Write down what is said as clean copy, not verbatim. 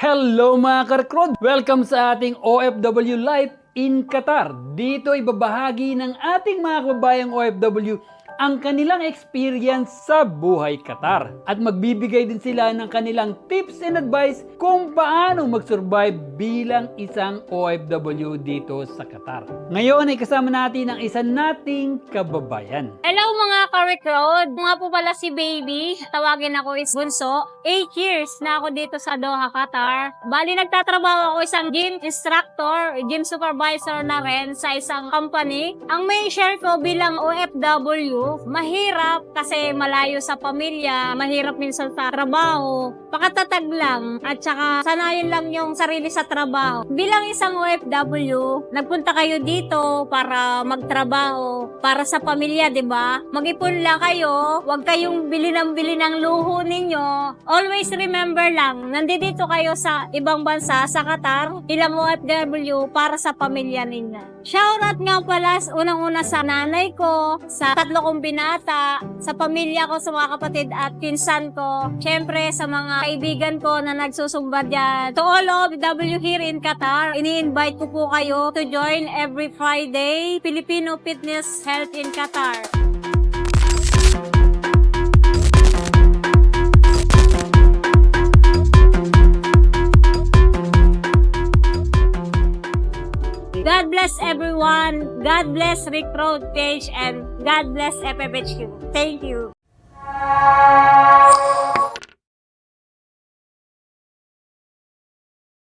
Hello mga karkrod! Welcome sa ating OFW Life in Qatar. Dito ay babahagi ng ating mga kababayang OFW ang kanilang experience sa buhay Qatar. At magbibigay din sila ng kanilang tips and advice kung paano mag-survive bilang isang OFW dito sa Qatar. Ngayon ay kasama natin ang isa nating kababayan. Hello mga ka-recruit! Nga po pala si Baby. Tawagin ako is Bunso. 8 years na ako dito sa Doha, Qatar. Bali, nagtatrabaho ako isang gym instructor, gym supervisor na rin sa isang company. Ang may share ko bilang OFW, mahirap kasi malayo sa pamilya, mahirap minsan sa trabaho, pakatatag lang, at saka sanayin lang yung sarili sa trabaho. Bilang isang OFW, nagpunta kayo dito para magtrabaho, para sa pamilya, di ba? Mag-ipon lang kayo, huwag kayong bili ng luho ninyo. Always remember lang, nandito kayo sa ibang bansa, sa Qatar, bilang OFW para sa pamilya ninyo. Shoutout nga pala unang-una sa nanay ko, sa tatlo kong binata, sa pamilya ko, sa mga kapatid at pinsan ko. Siyempre sa mga kaibigan ko na nagsusumba dyan. To all OFW here in Qatar, ini-invite ko po kayo to join every Friday Filipino Fitness Health in Qatar. God bless everyone. God bless Rick Road page and God bless FFHQ. Thank you.